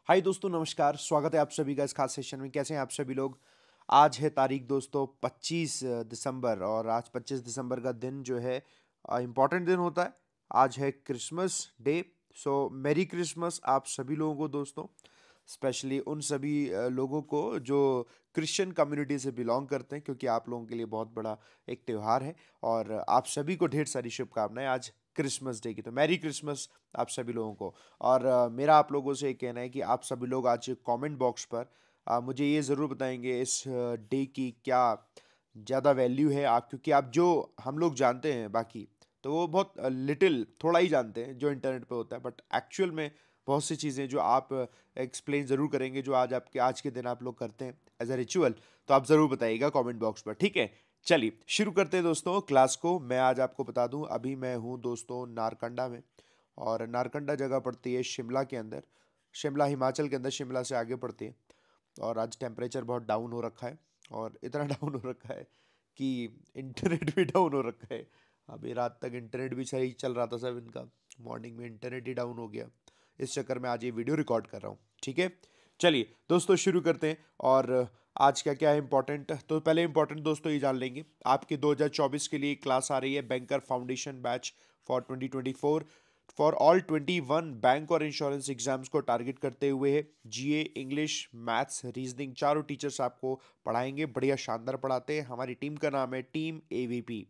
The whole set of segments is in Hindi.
हाय दोस्तों, नमस्कार। स्वागत है आप सभी का इस खास सेशन में। कैसे हैं आप सभी लोग? आज है तारीख दोस्तों 25 दिसंबर, और आज 25 दिसंबर का दिन जो है इम्पॉर्टेंट दिन होता है। आज है क्रिसमस डे। सो मैरी क्रिसमस आप सभी लोगों को दोस्तों, स्पेशली उन सभी लोगों को जो क्रिश्चियन कम्युनिटी से बिलोंग करते हैं, क्योंकि आप लोगों के लिए बहुत बड़ा एक त्यौहार है। और आप सभी को ढेर सारी शुभकामनाएं आज क्रिसमस डे की। तो मैरी क्रिसमस आप सभी लोगों को। और मेरा आप लोगों से एक कहना है कि आप सभी लोग आज कमेंट बॉक्स पर मुझे ये ज़रूर बताएंगे इस डे की क्या ज़्यादा वैल्यू है। आप क्योंकि आप जो हम लोग जानते हैं बाकी, तो वो बहुत लिटिल थोड़ा ही जानते हैं जो इंटरनेट पे होता है, बट एक्चुअल में बहुत सी चीज़ें जो आप एक्सप्लेन ज़रूर करेंगे, जो आज के दिन आप लोग करते हैं एज अ रिचुअल। तो आप ज़रूर बताइएगा कमेंट बॉक्स पर, ठीक है। चलिए शुरू करते हैं दोस्तों क्लास को। मैं आज आपको बता दूं, अभी मैं हूं दोस्तों नारकंडा में। और नारकंडा जगह पड़ती है शिमला के अंदर। शिमला हिमाचल के अंदर, शिमला से आगे पड़ती है। और आज टेम्परेचर बहुत डाउन हो रखा है, और इतना डाउन हो रखा है कि इंटरनेट भी डाउन हो रखा है। अभी रात तक इंटरनेट भी सही चल रहा था सब इनका, मॉर्निंग में इंटरनेट ही डाउन हो गया। इस चक्कर में आज ये वीडियो रिकॉर्ड कर रहा हूँ, ठीक है। चलिए दोस्तों शुरू करते हैं। और आज क्या क्या है इंपॉर्टेंट, तो पहले इंपॉर्टेंट दोस्तों ये जान लेंगे। आपके 2024 के लिए क्लास आ रही है banker foundation batch for 2024 for all 21 bank और इंश्योरेंस एग्जाम्स को टारगेट करते हुए है। जीए, इंग्लिश, मैथ्स, रीजनिंग, चारों टीचर्स आपको पढ़ाएंगे। बढ़िया शानदार पढ़ाते हैं। हमारी टीम का नाम है टीम एवीपी।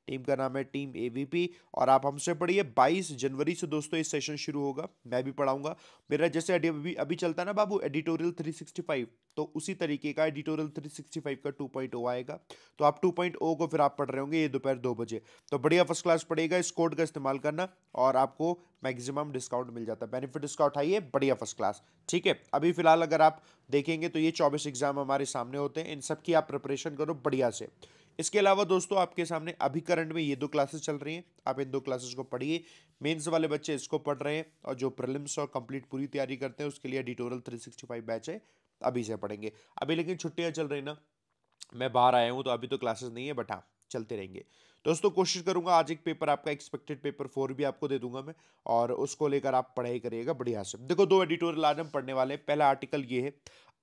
टीम का नाम है टीम एवीपी। और आप हमसे पढ़िए। 22 जनवरी से दोस्तों ये सेशन शुरू होगा। मैं भी पढ़ाऊंगा। मेरा जैसे अभी अभी चलता है ना बाबू, एडिटोरियल 365, तो उसी तरीके का एडिटोरियल 365 का 2.0 आएगा। तो आप 2.0 को फिर आप पढ़ रहे होंगे ये दोपहर 2 बजे। तो बढ़िया फर्स्ट क्लास पड़ेगा। इस कोड का इस्तेमाल करना और आपको मैक्सिमम डिस्काउंट मिल जाता है। बेनिफिट इसका उठाइए, बढ़िया फर्स्ट क्लास, ठीक है। अभी फिलहाल अगर आप देखेंगे तो ये 24 एग्जाम हमारे सामने होते हैं। इन सब की आप प्रिपरेशन करो बढ़िया से। इसके अलावा दोस्तों आपके सामने अभी करंट में ये 2 क्लासेस चल रही हैं। आप इन 2 क्लासेस को पढ़िए। मेंस वाले बच्चे इसको पढ़ रहे हैं, और जो प्रीलिम्स और कंप्लीट पूरी तैयारी करते हैं उसके लिए एडिटोरियल 365 बैच है, अभी से पढ़ेंगे। अभी लेकिन छुट्टियां चल रही ना, मैं बाहर आया हूँ, तो अभी तो क्लासेस नहीं है, बट हाँ चलते रहेंगे। दोस्तों कोशिश करूंगा आज एक पेपर आपका एक्सपेक्टेड पेपर 4 भी आपको दे दूंगा मैं, और उसको लेकर आप पढ़ाई करिएगा बढ़िया से। देखो 2 एडिटोरियल आज हम पढ़ने वाले हैं। पहला आर्टिकल ये है,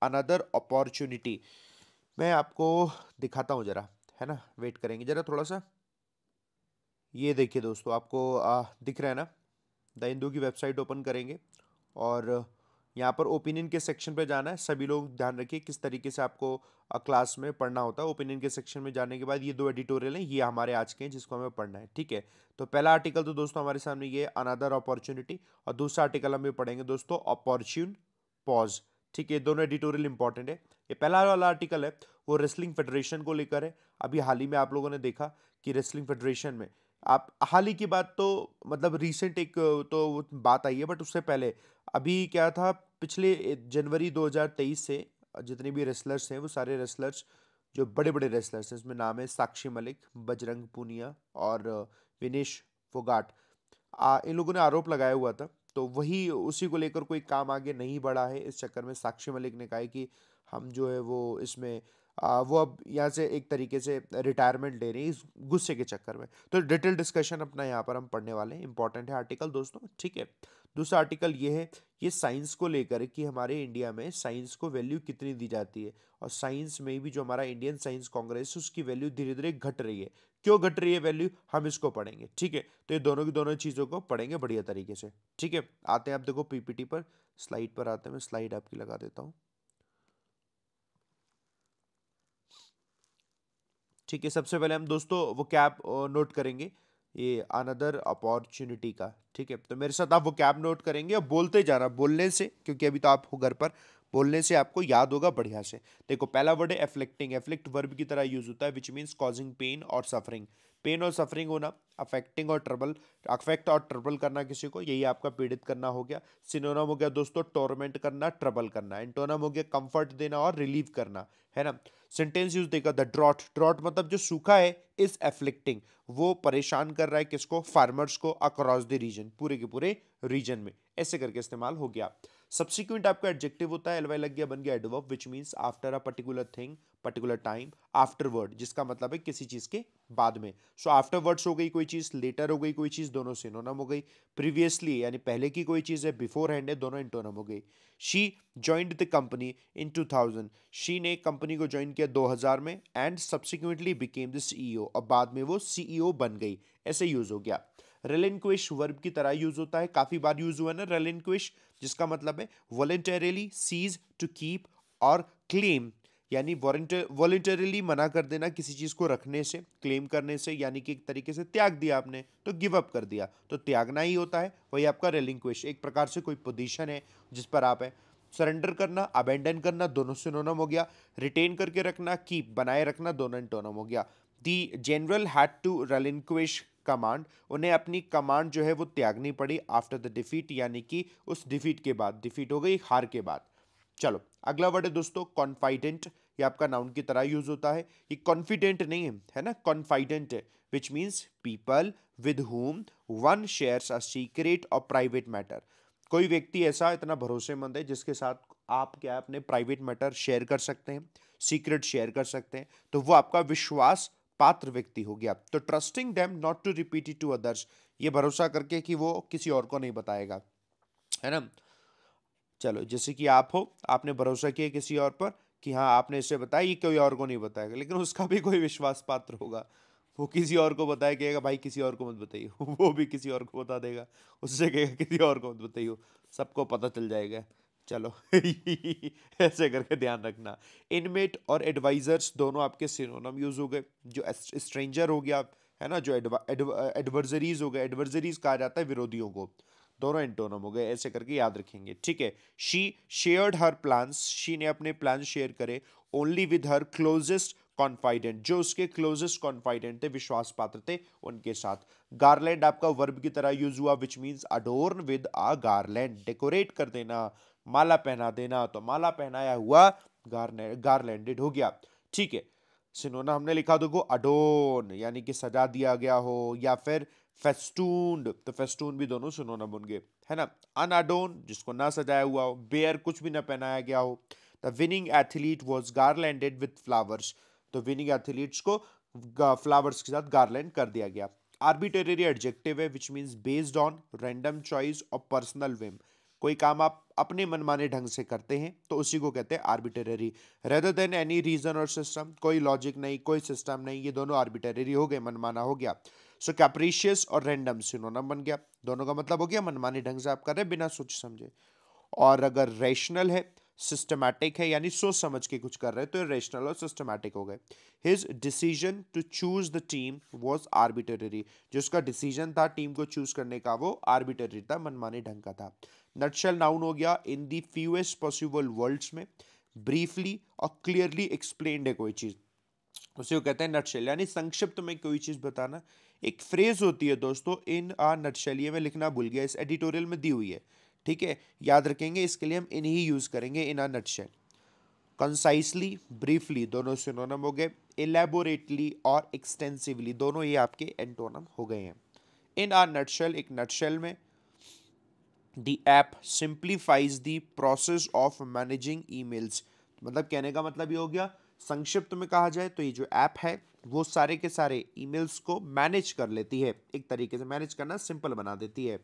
अनदर अपॉर्चुनिटी। मैं आपको दिखाता हूँ जरा, है ना। वेट करेंगे जरा थोड़ा सा। ये देखिए दोस्तों, आपको दिख रहा है ना। द हिंदू की वेबसाइट ओपन करेंगे, और यहाँ पर ओपिनियन के सेक्शन पे जाना है। सभी लोग ध्यान रखिए किस तरीके से आपको क्लास में पढ़ना होता है। ओपिनियन के सेक्शन में जाने के बाद ये 2 एडिटोरियल हैं, ये हमारे आज के हैं जिसको हमें पढ़ना है, ठीक है। तो पहला आर्टिकल तो दोस्तों हमारे सामने ये अनदर अपॉर्चुनिटी, और दूसरा आर्टिकल हम ये पढ़ेंगे दोस्तों अपॉर्च्यून पॉज, ठीक है। दोनों एडिटोरियल इंपॉर्टेंट है। ये पहला वाला आर्टिकल है वो रेसलिंग फेडरेशन को लेकर है। अभी हाल ही में आप लोगों ने देखा कि रेसलिंग फेडरेशन में, आप हाल ही की बात तो मतलब रीसेंट एक तो बात आई है, बट उससे पहले अभी क्या था, पिछले जनवरी 2023 से जितने भी रेसलर्स हैं वो सारे रेसलर्स, जो बड़े बड़े रेसलर्स हैं, इसमें नाम है साक्षी मलिक, बजरंग पूनिया और विनेश फोगाट। इन लोगों ने आरोप लगाया हुआ था, तो वही उसी को लेकर कोई काम आगे नहीं बढ़ा है। इस चक्कर में साक्षी मलिक ने कहा है कि हम जो है वो इसमें वो अब यहाँ से एक तरीके से रिटायरमेंट ले रही है इस गुस्से के चक्कर में। तो डिटेल डिस्कशन अपना यहाँ पर हम पढ़ने वाले हैं। इंपॉर्टेंट है आर्टिकल दोस्तों, ठीक है। दूसरा आर्टिकल ये है, ये साइंस को लेकर कि हमारे इंडिया में साइंस को वैल्यू कितनी दी जाती है, और साइंस में भी जो हमारा इंडियन साइंस कांग्रेस है उसकी वैल्यू धीरे धीरे घट रही है। क्यों घट रही है वैल्यू, हम इसको पढ़ेंगे, ठीक है। तो ये दोनों की दोनों चीज़ों को पढ़ेंगे बढ़िया तरीके से, ठीक है। आते हैं आप देखो पीपीटी पर, स्लाइड पर आते हैं। मैं स्लाइड आपकी लगा देता हूँ, ठीक है। सबसे पहले हम दोस्तों वो कैब नोट करेंगे, ये अनदर अपॉर्चुनिटी का, ठीक है। तो मेरे साथ आप वो कैब नोट करेंगे और बोलते जाना, बोलने से, क्योंकि अभी तो आप हो घर पर, बोलने से आपको याद होगा बढ़िया से। देखो पहला वर्ड है एफ्लिक्टिंग। एफ्लिक्ट वर्ब की तरह यूज होता है, विच मीन्स कॉजिंग पेन और सफरिंग। पेन और सफरिंग होना, अफेक्टिंग और ट्रबल, अफेक्ट और ट्रबल करना किसी को, यही आपका पीड़ित करना हो गया। सिनोनम हो गया दोस्तों टोर्मेंट करना, ट्रबल करना। एंटोनम हो गया कंफर्ट देना और रिलीव करना, है ना। सेंटेंस यूज देखा, द ड्रॉट, ड्रॉट मतलब जो सूखा है, इज एफ्लिक्टिंग, वो परेशान कर रहा है किसको, फार्मर्स को, अक्रॉस द रीजन, पूरे के पूरे रीजन में, ऐसे करके इस्तेमाल हो गया। सब्सिक्वेंट आपका एडजेक्टिव होता है, एलवाई लग गया, बन गया adverb, which means after a particular thing, particular time, afterward, जिसका मतलब है किसी चीज के बाद में। सो आफ्टरवर्ड्स हो गई कोई चीज, लेटर हो गई कोई चीज, दोनों सिनोनिम हो गई। प्रीवियसली यानी पहले की कोई चीज है, बिफोर हैंड है, दोनों एंटोनिम हो गई। She joined the company in 2000, she ने कंपनी को ज्वाइन किया 2000 में, and subsequently became the CEO, और बाद में वो सीईओ बन गई, ऐसे यूज हो गया। relinquish वर्ब की तरह यूज होता है, काफी बार यूज हुआ है ना relinquish, जिसका मतलब है voluntarily cease to keep और claim, यानी वॉलंटरीली मना कर देना किसी चीज को रखने से, क्लेम करने से, यानी कि एक तरीके से त्याग दिया आपने, तो गिव अप कर दिया, तो त्यागना ही होता है, वही आपका relinquish। एक प्रकार से कोई पोजीशन है जिस पर आप है। सरेंडर करना, अबेंडन करना, दोनों सिनोनिम हो गया। रिटेन करके रखना, कीप बनाए रखना, दोनों एंटोनिम हो गया। The general had to relinquish command, उन्हें अपनी कमांड जो है वो त्यागनी पड़ी आफ्टर द डिफीट, यानी कि उस डिफीट के बाद, डिफीट हो गई हार के बाद। चलो अगला वर्ड है दोस्तों कॉन्फिडेंट, ये आपका नाउन की तरह यूज होता है। ये कॉन्फिडेंट नहीं है ना, कॉन्फिडेंट है, which means people with whom one shares a secret और प्राइवेट मैटर। कोई व्यक्ति ऐसा इतना भरोसेमंद है जिसके साथ आप क्या अपने प्राइवेट मैटर शेयर कर सकते हैं, सीक्रेट शेयर कर सकते हैं, तो वो आपका विश्वास पात्र व्यक्ति हो गया। तो trusting them not to repeat it to others, ये भरोसा करके कि वो किसी और को नहीं बताएगा, है ना। चलो जैसे कि आप हो, आपने भरोसा किया किसी और पर कि हाँ आपने इसे बताया, ये कोई और को नहीं बताएगा, लेकिन उसका भी कोई विश्वास पात्र होगा, वो किसी और को बताया, कहेगा भाई किसी और को मत बताइए वो भी किसी और को बता देगा, उससे कहेगा किसी और को मत बताइए, सबको पता चल जाएगा। चलो ऐसे करके ध्यान रखना। इनमेट और एडवाइजर्स दोनों आपके सिनोनिम यूज हो गए। जो स्ट्रेंजर हो गया, है ना, जो एडवर्जरीज हो गए, एडवर्जरीज कहा जाता है विरोधियों को, दोनों एंटोनिम हो गए, ऐसे करके याद रखेंगे, ठीक है। She shared her plans, she ने अपने प्लान शेयर करे only with her closest confident, जो उसके क्लोजेस्ट कॉन्फिडेंट थे, विश्वास पात्र थे, उनके साथ। गार्लैंड आपका वर्ब की तरह यूज हुआ, which means adorn with a garland, decorate कर देना, माला पहना देना, तो माला पहनाया हुआ गार्लैंडेड हो गया, ठीक है। सिनोना हमने लिखा देखो अडोन, यानी कि सजा दिया गया हो, या फिर फेस्टून्ड, तो फेस्टून भी दोनों सिनोनिम बन गए, है ना। अनअडोन जिसको ना सजाया हुआ हो, बेयर कुछ भी ना पहनाया गया हो। The winning athlete was garlanded with flowers, तो विनिंग एथलीट्स को फ्लावर्स के साथ गार्लैंड कर दिया गया। आर्बिट्रेरी एडजेक्टिव है, which means based on random choice और पर्सनल विम, कोई काम आप अपने मनमाने ढंग से करते हैं तो उसी को कहते हैं arbitrary. Rather than any reason और सिस्टम, कोई लॉजिक नहीं, कोई सिस्टम नहीं, ये दोनों आर्बिट्रेरी हो गए, मनमाना हो गया। सो कैप्रिशियस और रैंडम सिनोनिम बन गया, दोनों का मतलब हो गया मनमाने ढंग से आप कर रहे हैं बिना सोच समझे। और अगर रैशनल है, सिस्टमैटिक है, यानी सोच समझ के कुछ कर रहे हैं, तो रैशनल और सिस्टमैटिक हो गए। His decision to choose the team was arbitrary, जो उसका डिसीजन था टीम को चूज करने का वो आर्बिट्रेरी था, मनमाने ढंग का था। नटशेल नाउन हो गया, इन दी फ्यूएस्ट पॉसिबल वर्ड्स में ब्रीफली और क्लियरली एक्सप्लेन्ड है कोई चीज, उसे वो कहते हैं नटशेल, यानी संक्षिप्त में कोई चीज बताना। एक फ्रेज होती है दोस्तों इन आ नटशेल, ये मैं लिखना भूल गया, इस एडिटोरियल में दी हुई है, ठीक है, याद रखेंगे, इसके लिए हम इन ही यूज करेंगे, इन आ नटशेल। कंसाइसली, ब्रीफली दोनों सिनोनिम हो गए। इलेबोरेटली और एक्सटेंसिवली दोनों ये आपके एंटोनिम हो गए हैं। इन आ नटशेल, एक नटशेल में, the app simplifies the process of managing emails, मतलब कहने का मतलब ये हो गया, संक्षिप्त में कहा जाए तो ये जो ऐप है वो सारे के सारे ईमेल्स को मैनेज कर लेती है, एक तरीके से मैनेज करना सिंपल बना देती है।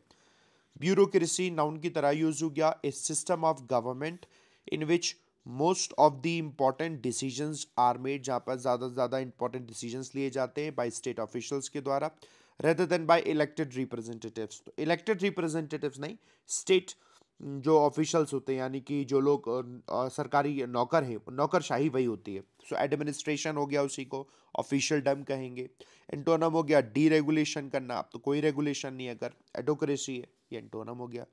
ब्यूरोक्रेसी नाउन की तरह यूज हो गया, a system of government in which most of the important decisions are made, जहाँ पर ज़्यादा से ज़्यादा इंपॉर्टेंट डिसीजंस लिए जाते हैं बाय स्टेट ऑफिशियल्स के द्वारा, rather than by elected representatives, तो इलेक्टेड रिप्रेजेंटेटिव्स नहीं, स्टेट जो ऑफिशियल्स होते हैं, यानी कि जो लोग सरकारी नौकर हैं, नौकरशाही वही होती है। सो एडमिनिस्ट्रेशन हो गया, उसी को ऑफिशियल डम कहेंगे। एंटोनम हो गया डीरेगुलेशन करना, अब तो कोई रेगुलेशन नहीं है, अगर एडोक्रेसी है, ये एंटोनम हो गया।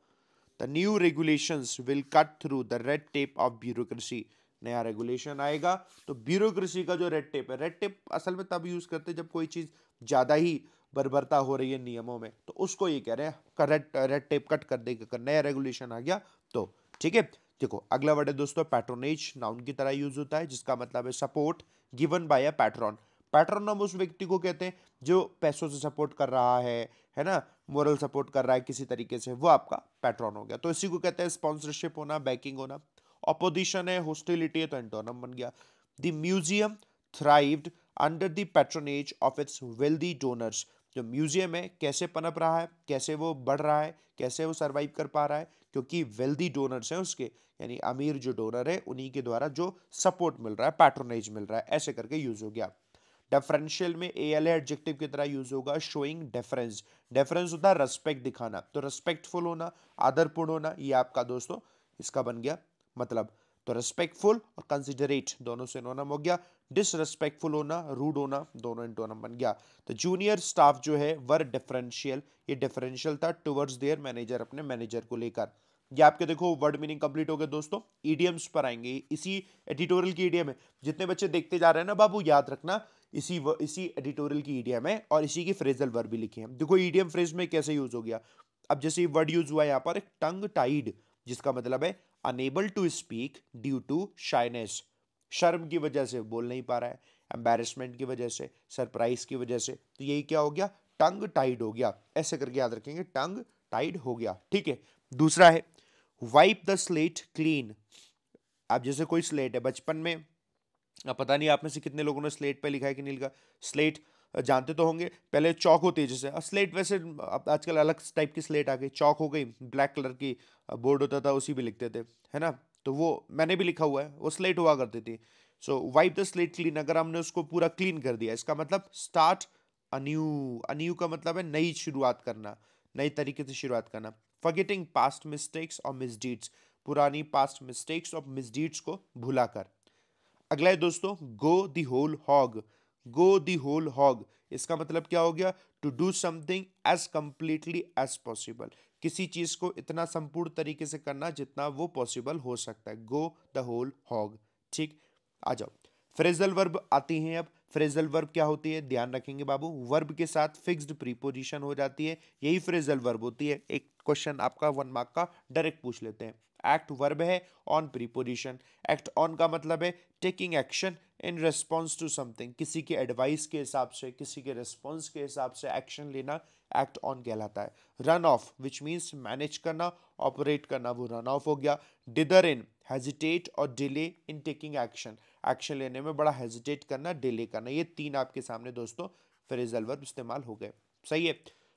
The new regulations will cut through the red tape of bureaucracy, नया रेगुलेशन आएगा तो ब्यूरोक्रेसी का जो रेड टेप है, रेड टेप असल में तब यूज करते हैं जब कोई चीज ज्यादा ही बर्बरता हो रही है नियमों में, तो उसको ये कह रहे हैं रेड टेप कट कर देगा, कर नया रेगुलेशन आ गया तो, ठीक है। देखो अगला वर्ड है दोस्तों पैट्रोनेज, नाउन की तरह यूज होता है, जिसका मतलब है support given by a patron. Patron हम उस व्यक्ति को कहते हैं जो पैसों से सपोर्ट कर रहा है ना, मोरल सपोर्ट कर रहा है किसी तरीके से, वो आपका पैट्रॉन हो गया, तो इसी को कहते हैं स्पॉन्सरशिप होना, बैकिंग होना। ऑपोजिशन है, होस्टिलिटी है, तो एंटोनम बन गया। The museum thrived under the patronage of its wealthy donors। जो म्यूजियम है कैसे पनप रहा है, कैसे वो बढ़ रहा है, कैसे वो सरवाइव कर पा रहा है, क्योंकि वेल्दी डोनर्स हैं उसके, यानी अमीर जो डोनर है उन्हीं के द्वारा जो सपोर्ट मिल रहा है, पैट्रोनेज मिल रहा है, ऐसे करके यूज हो गया। डिफरेंशियल में एल एडजेक्टिव की तरह यूज होगा, शोइंग डिफरेंस। डिफरेंस होता है रेस्पेक्ट दिखाना, तो रेस्पेक्टफुल होना, आदरपूर्ण होना, ये आपका दोस्तों इसका बन गया मतलब। तो रेस्पेक्टफुल और कंसिडरेट दोनों सिनोनिम हो गया। डिसरेस्पेक्टफुल होना, रूड होना, दोनों एंटोनिम बन गया। तो जूनियर स्टाफ जो है वर डिफरेंशियल, ये डिफरेंशियल था टुवर्ड्स देयर मैनेजर, अपने मैनेजर को लेकर। ये आपके देखो वर्ड मीनिंग कंप्लीट हो गए दोस्तों। ईडियम्स पर आएंगे, इसी एडिटोरियल की ईडियम है, जितने बच्चे देखते जा रहे हैं ना बाबू याद रखना, इसी एडिटोरियल की ईडियम है और इसी की फ्रेजल वर्ब भी लिखे हैं। देखो ईडियम फ्रेज में कैसे यूज हो गया, अब जैसे वर्ड यूज हुआ यहाँ पर, एक टंग टाइड, जिसका मतलब है unable to speak due to shyness, शर्म की वजह से बोल नहीं पा रहा है, एम्बैरेसमेंट की वजह से, सरप्राइज की वजह से, तो यही क्या हो गया, टंग टाइड हो गया। ऐसे करके याद रखेंगे, टंग टाइड हो गया। ठीक है, दूसरा है वाइप द स्लेट क्लीन। अब जैसे कोई स्लेट है, बचपन में अब पता नहीं आप में से कितने लोगों ने स्लेट पे लिखा है कि नहीं लिखा। स्लेट जानते तो होंगे, पहले चौक होती है जैसे, स्लेट वैसे अब आजकल अलग टाइप की स्लेट आ गई, चौक हो गई, ब्लैक कलर की बोर्ड होता था उसी पे लिखते थे, है ना। तो वो मैंने भी लिखा हुआ है, वो स्लेट हुआ करती थी। सो वाइप द स्लेट क्लीन, अगर हमने उसको पूरा क्लीन कर दिया, इसका मतलब स्टार्ट अन्यू। अन्यू का मतलब है नई शुरुआत करना, नई तरीके से शुरुआत करना। फॉरगेटिंग पास्ट मिस्टेक्स और मिसडीड्स, पुरानी पास्ट मिस्टेक्स और मिसडीड्स को भुलाकर। अगला है दोस्तों go the whole hog. Go the whole hog, इसका मतलब क्या हो गया, to do something as completely as possible, किसी चीज को इतना संपूर्ण तरीके से करना जितना वो पॉसिबल हो सकता है। Go the whole hog. ठीक, आ जाओ फ्रेजल वर्ब आती हैं। अब फ्रेजल वर्ब क्या होती है, ध्यान रखेंगे बाबू, वर्ब के साथ फिक्स्ड प्रीपोजिशन हो जाती है, यही फ्रेजल वर्ब होती है। एक क्वेश्चन आपका 1 मार्क का डायरेक्ट पूछ लेते हैं। एक्ट वर्ब है ऑन प्रीपोजिशन। एक्ट ऑन का मतलब है taking action in response to something, किसी के एडवाइस के हिसाब से, किसी के रिस्पॉन्स के हिसाब से एक्शन लेना एक्ट ऑन कहलाता है। Run of which means manage करना, ऑपरेट करना, वो रन ऑफ हो गया। डिदर इन हेजिटेट और delay in taking action, action लेने में बड़ा हेजिटेट करना, डिले करना, ये तीन आपके सामने दोस्तों फ्रेजल वर्ब इस्तेमाल हो गए। सही है,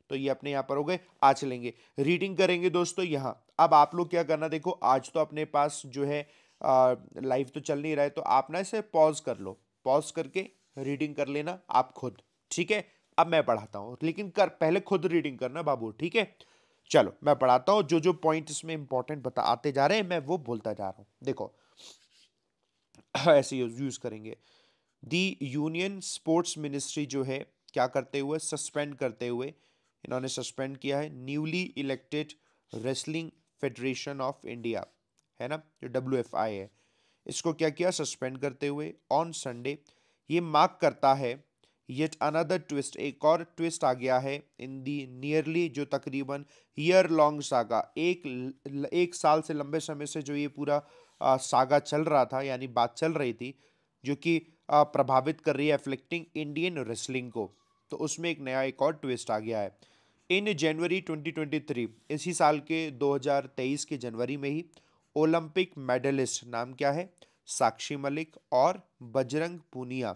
तो ये अपने यहाँ पर हो गए। आज चलेंगे रीडिंग करेंगे दोस्तों यहाँ। अब आप लोग क्या करना, देखो आज तो अपने पास जो है लाइव तो चल नहीं रहा है, तो आप ना इसे पॉज कर लो, पॉज करके रीडिंग कर लेना आप खुद। ठीक है, अब मैं पढ़ाता हूँ, लेकिन कर पहले खुद रीडिंग करना बाबू। ठीक है, चलो मैं पढ़ाता हूँ, जो जो पॉइंट इसमें इंपॉर्टेंट बता आते जा रहे हैं मैं वो बोलता जा रहा हूँ। देखो ऐसे यूज करेंगे। दी यूनियन स्पोर्ट्स मिनिस्ट्री जो है क्या करते हुए, सस्पेंड करते हुए, इन्होंने सस्पेंड किया है newly elected wrestling federation of India, है ना, जो WFI है, इसको क्या किया, सस्पेंड करते हुए ऑन संडे। ये मार्क करता है येट अनदर ट्विस्ट, एक और ट्विस्ट आ गया है इन दी नियरली, जो तकरीबन ईयर लॉन्ग सागा, एक साल से लंबे समय से जो ये पूरा सागा चल रहा था, यानी बात चल रही थी, जो कि प्रभावित कर रही है, अफ्लिक्टिंग इंडियन रेसलिंग को, तो उसमें एक नया एक और ट्विस्ट आ गया है। इन जनवरी 2023, इसी साल के 2023 के जनवरी में ही ओलंपिक मेडलिस्ट, नाम क्या है, साक्षी मलिक और बजरंग पूनिया,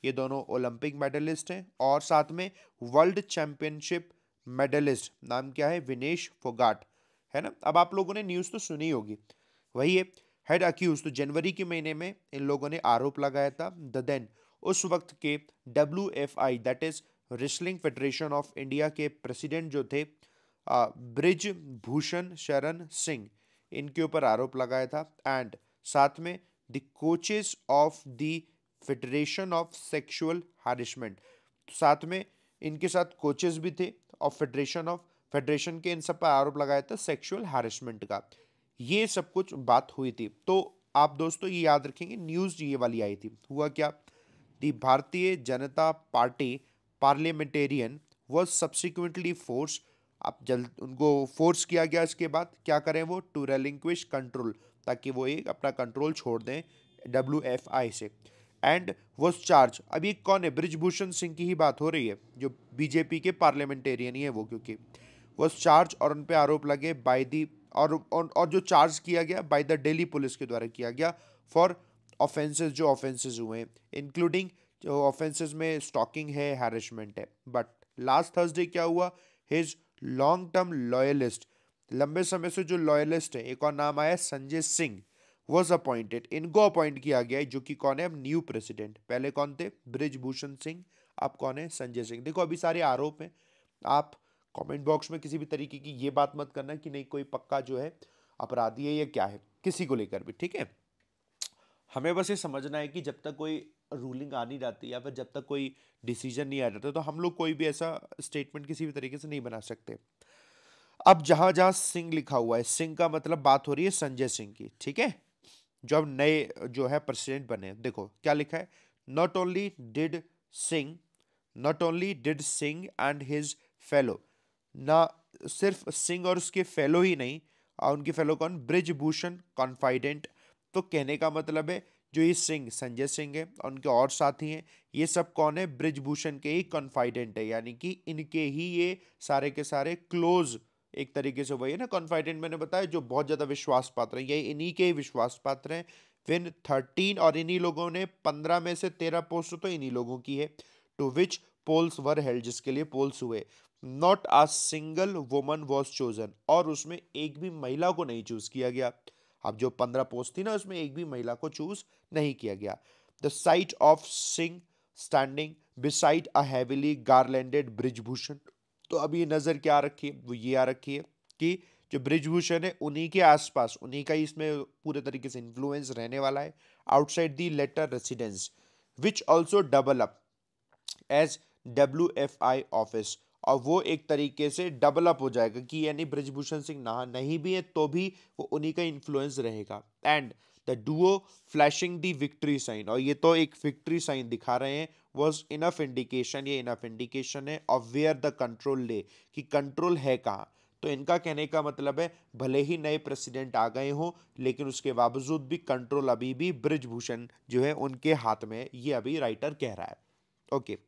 ये दोनों ओलंपिक मेडलिस्ट हैं। और साथ में वर्ल्ड चैंपियनशिप मेडलिस्ट, नाम क्या है, विनेश फोगाट, है ना। अब आप लोगों ने न्यूज़ तो सुनी होगी, वही है हेड अक्यूज। तो जनवरी के महीने में इन लोगों ने आरोप लगाया था द देन, उस वक्त के WFI that is wrestling federation of India के प्रेसिडेंट जो थे ब्रिज भूषण शरण सिंह, इनके ऊपर आरोप लगाया था। एंड साथ में the coaches of the federation of sexual harassment, साथ में इनके साथ कोचेस भी थे और फेडरेशन के, इन सब पर आरोप लगाया था सेक्सुअल हैरेसमेंट का। ये सब कुछ बात हुई थी। तो आप दोस्तों ये याद रखेंगे, न्यूज़ ये वाली आई थी, हुआ क्या, दी Bharatiya Janata party parliamentarian was subsequently force, अब जल्द उनको फोर्स किया गया, इसके बाद क्या करें वो, टू रेलिंक्विश कंट्रोल, ताकि वो एक अपना कंट्रोल छोड़ दें WFI से। एंड वॉज चार्ज, अभी कौन है, ब्रिजभूषण सिंह की ही बात हो रही है, जो BJP के पार्लियामेंटेरियन ही है वो, क्योंकि वॉज चार्ज और उन पे आरोप लगे बाय दी, और जो चार्ज किया गया बाय द दिल्ली पुलिस के द्वारा किया गया फॉर ऑफेंसेस, जो ऑफेंसेस हुए इंक्लूडिंग जो ऑफेंसेस में स्टॉकिंग है, हैरेसमेंट है। बट लास्ट थर्सडे क्या हुआ, हिज लॉन्ग टर्म लॉयलिस्ट, लंबे समय से जो लॉयलिस्ट है, एक और नाम आया संजय सिंह, वॉज अपॉइंटेड, इनको अपॉइंट किया गया है, जो कि कौन है, अब न्यू प्रेसिडेंट। पहले कौन थे, ब्रिजभूषण सिंह, अब कौन है, संजय सिंह। देखो अभी सारे आरोप हैं, आप कमेंट बॉक्स में किसी भी तरीके की ये बात मत करना कि नहीं कोई पक्का जो है अपराधी है या क्या है, किसी को लेकर भी, ठीक है। हमें बस ये समझना है कि जब तक कोई रूलिंग आ नहीं जाती या फिर जब तक कोई डिसीजन नहीं आ जाता तो हम लोग कोई भी ऐसा स्टेटमेंट किसी भी तरीके से नहीं बना सकते। अब जहां जहां सिंह लिखा हुआ है, सिंह का मतलब बात हो रही है संजय सिंह की, ठीक है, जो अब नए जो है प्रेसिडेंट बने। देखो क्या लिखा है, not only did Singh not only did Singh and his fellow, ना सिर्फ सिंह और उसके फेलो ही नहीं, उनके फेलो कौन, ब्रिजभूषण कॉन्फिडेंट। तो कहने का मतलब है जो ये सिंह, संजय सिंह है और उनके और साथी हैं, ये सब कौन है, ब्रिजभूषण के ही कॉन्फिडेंट है, यानी कि इनके ही ये सारे के सारे क्लोज, एक तरीके से वही है ना कॉन्फिडेंट, मैंने बताया जो बहुत ज्यादा विश्वास पात्र है, ये इन्हीं के ही विश्वास पात्र हैं। विन 13, और इन्हीं लोगों ने 15 में से 13 पोस्ट तो इन्हीं लोगों की है, to which polls were held, जिसके लिए पोल्स हुए। Not a single woman was chosen, और उसमें एक भी महिला को नहीं चूज किया गया। अब जो 15 पोस्ट थी ना, उसमें एक भी महिला को चूज नहीं किया गया। The sight of Singh standing beside a heavily garlanded Brijbhushan, तो अब ये नजर क्या आ रखी है, वो ये आ रखी है कि जो ब्रिजभूषण है उन्हीं के आसपास, उन्हीं का ही इसमें पूरे तरीके से इन्फ्लुएंस रहने वाला है, outside the latter residence, which also double up as WFI office, और वो एक तरीके से डबल अप हो जाएगा कि यानी ब्रिजभूषण सिंह ना नहीं भी है तो भी वो उन्हीं का इन्फ्लुएंस रहेगा। And the duo flashing the victory sign, और ये तो एक विक्ट्री साइन दिखा रहे हैं, वॉज इनफ इंडिकेशन, ये इनफ इंडिकेशन है of where the control lay, कि कंट्रोल है कहाँ। तो इनका कहने का मतलब है भले ही नए प्रेसिडेंट आ गए हों लेकिन उसके बावजूद भी कंट्रोल अभी भी ब्रिजभूषण जो है उनके हाथ में है, ये अभी राइटर कह रहा है। Okay,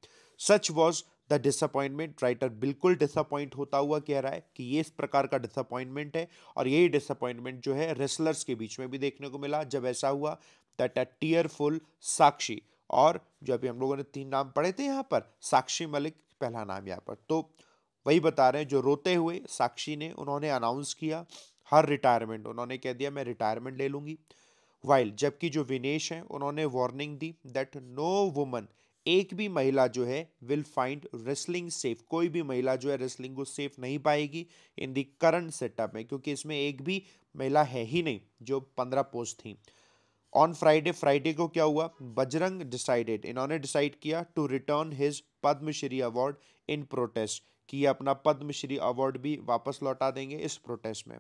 such was the disappointment, writer बिल्कुल डिसअपॉइंट होता हुआ कह रहा है कि ये इस प्रकार का डिसअपॉइंटमेंट है, और यही डिसअपॉइंटमेंट जो है रेसलर्स के बीच में भी देखने को मिला जब ऐसा हुआ दैट अ टीयरफुल साक्षी, और जो अभी हम लोगों ने 3 नाम पढ़े थे यहाँ पर, साक्षी मलिक पहला नाम यहाँ पर, तो वही बता रहे हैं जो रोते हुए साक्षी ने, उन्होंने अनाउंस किया हर रिटायरमेंट, उन्होंने कह दिया मैं रिटायरमेंट ले लूंगी। वाइल जबकि जो विनेश हैं उन्होंने वार्निंग दी दैट नो वुमन, एक भी महिला जो है विल फाइंड रेसलिंग सेफ, कोई भी महिला जो है रेसलिंग को सेफ नहीं पाएगी इन द करंट सेटअप में, क्योंकि इसमें एक भी महिला है ही नहीं जो 15 पोस्ट थी। ऑन फ्राइडे, फ्राइडे को क्या हुआ, बजरंग डिसाइडेड, इन्होंने डिसाइड किया to return his Padmashri award in protest, कि ये अपना पद्मश्री अवार्ड भी वापस लौटा देंगे इस प्रोटेस्ट में।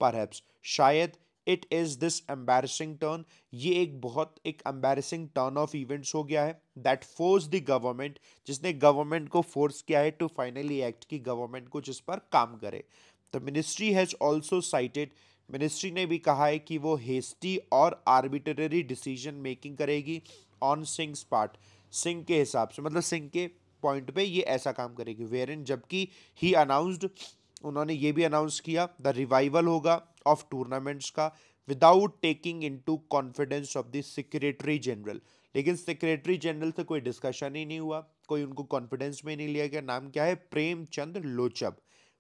परहैप्स, शायद, it is this embarrassing turn, ये एक बहुत एक एम्बैरसिंग टर्न ऑफ इवेंट्स हो गया है दैट फोर्स द गवर्नमेंट, जिसने गवर्नमेंट को फोर्स किया है टू फाइनली एक्ट, की गवर्नमेंट को जिस पर काम करे। The ministry has also cited, ministry ने भी कहा है कि वो हेस्टी और आर्बिट्रेरी डिसीजन मेकिंग करेगी ऑन सिंह पार्ट, सिंह के हिसाब से, मतलब सिंह के पॉइंट पे ये ऐसा काम करेगी। वेयर इन, जबकि ही अनाउंस्ड, उन्होंने ये भी अनाउंस किया द रिवाइवल होगा ऑफ टूर्नामेंट्स का without taking into confidence of the secretary general, लेकिन सेक्रेटरी जनरल से कोई डिस्कशन ही नहीं हुआ, कोई उनको कॉन्फिडेंस में नहीं लिया गया। नाम क्या है, प्रेमचंद लोचब,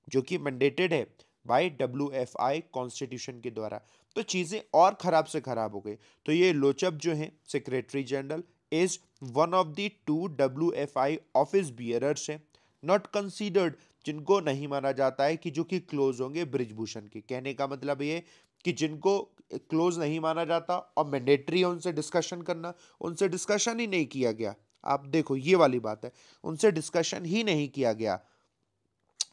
जो कि मैंडेटेड है बाय WFI कॉन्स्टिट्यूशन के द्वारा। तो चीजें और खराब से खराब हो गई। तो ये लोचब जो है secretary general is one of the 2 WFI office bearers है, नॉट कंसीडर्ड, जिनको नहीं माना जाता है कि जो कि क्लोज होंगे ब्रिजभूषण के। कहने का मतलब ये कि जिनको क्लोज नहीं माना जाता और मैंडेटरी है उनसे डिस्कशन करना, उनसे डिस्कशन ही नहीं किया गया। आप देखो ये वाली बात है, उनसे डिस्कशन ही नहीं किया गया।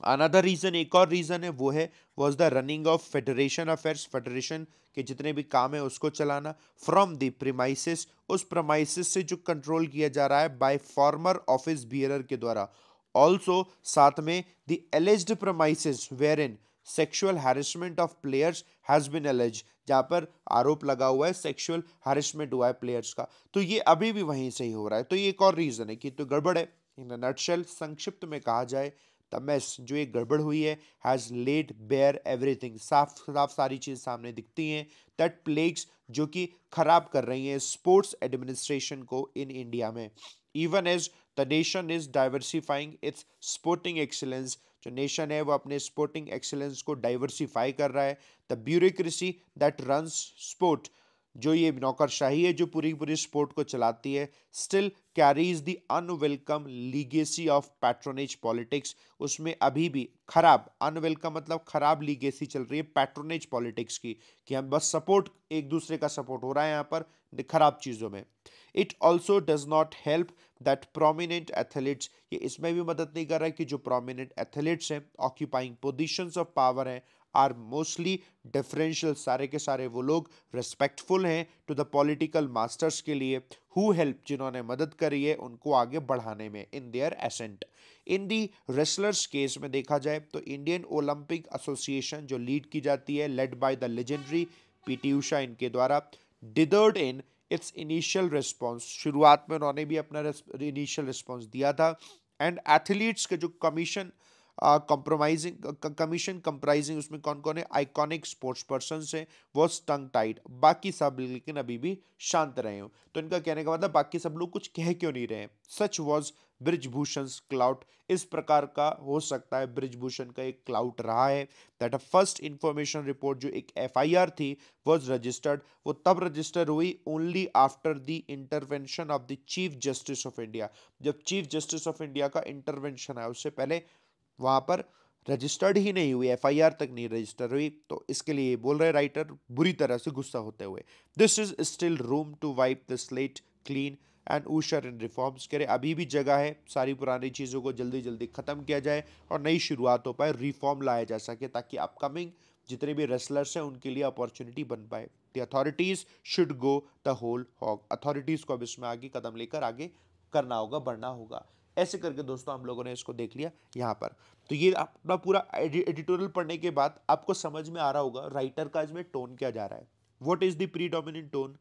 अनदर रीजन, एक और रीजन है, वो है was the running of federation affairs, federation के जितने भी काम है उसको चलाना फ्रॉम द प्रीमाइसिस, उस प्रीमाइसिस से जो कंट्रोल किया जा रहा है बाय फॉर्मर ऑफिस बियरर के द्वारा। ऑल्सो साथ में the alleged premises where in sexual harassment of players has been alleged, जहां पर आरोप लगा हुआ है सेक्सुअल हैरेसमेंट हुआ है प्लेयर्स का, तो ये अभी भी वहीं से ही हो रहा है। तो ये एक और रीजन है कि तो गड़बड़ है। इन नटशेल, संक्षिप्त में कहा जाए, द मेस, जो एक गड़बड़ हुई है, हैज लेड बेयर एवरीथिंग, साफ साफ सारी चीज सामने दिखती हैं, दैट प्लेग्स, जो कि खराब कर रही हैं स्पोर्ट्स एडमिनिस्ट्रेशन को इन इंडिया में। Even as the nation is diversifying its sporting excellence, जो नेशन है वो अपने स्पोर्टिंग एक्सीलेंस को डाइवर्सिफाई कर रहा है। The bureaucracy that runs sport, जो ये नौकरशाही है जो पूरी पूरी स्पोर्ट को चलाती है, still carries the unwelcome legacy of patronage politics, उसमें अभी भी खराब, अनवेलकम मतलब खराब लीगेसी चल रही है पैट्रोनेज पॉलिटिक्स की, कि हम बस सपोर्ट, एक दूसरे का सपोर्ट हो रहा है यहाँ पर खराब चीज़ों में। It also does not help that prominent athletes, ये इसमें भी मदद नहीं कर रहा है कि जो प्रोमिनेंट एथलीट्स हैं, ऑक्यूपाइंग पोजिशंस ऑफ पावर हैं, आर मोस्टली डिफरेंशियल, सारे के सारे वो लोग रिस्पेक्टफुल हैं टू द पॉलिटिकल मास्टर्स के लिए, हु हेल्प, जिन्होंने मदद करी है उनको आगे बढ़ाने में, in their ascent. In the wrestlers case में देखा जाए तो इंडियन ओलंपिक एसोसिएशन जो लीड की जाती है, led by the legendary PT Usha, इनके द्वारा dithered in its initial response, शुरुआत में उन्होंने भी अपना इनिशियल रिस्पॉन्स दिया था, एंड एथलीट्स के जो कमीशन कमीशन कंप्राइजिंग, उसमें कौन कौन है, आइकॉनिक स्पोर्ट्स पर्सन है, वो स्टंग टाइड, बाकी सब लेकिन अभी भी शांत रहे हो। तो इनका कहने का मतलब बाकी सब लोग कुछ कह क्यों नहीं रहे। सच वॉज ब्रिजभूषण क्लाउट, इस प्रकार का हो सकता है ब्रिजभूषण का एक क्लाउट रहा है, that a first information report जो एक एफआईआर थी वॉज रजिस्टर्ड, वो तब रजिस्टर हुई only after the intervention of the chief justice of India, जब चीफ जस्टिस ऑफ इंडिया का इंटरवेंशन है, उससे पहले वहां पर रजिस्टर्ड ही नहीं हुई, एफआईआर तक नहीं रजिस्टर हुई। तो इसके लिए बोल रहे राइटर बुरी तरह से गुस्सा होते हुए, this is still room to wipe the slate clean and usher in reforms, कह रहे अभी भी जगह है सारी पुरानी चीज़ों को जल्दी जल्दी खत्म किया जाए और नई शुरुआत हो पाए, रिफॉर्म लाया जा सके, ताकि अपकमिंग जितने भी रेसलर्स हैं उनके लिए अपॉर्चुनिटी बन पाए। The authorities should go the whole hog, authorities को अब इसमें आगे कदम लेकर आगे करना होगा, बढ़ना होगा। ऐसे करके दोस्तों हम लोगों ने इसको देख लिया यहाँ पर। तो ये अपना पूरा एडिटोरियल पढ़ने के बाद आपको समझ में आ रहा होगा राइटर का इसमें टोन क्या जा रहा है। What is the predominant tone,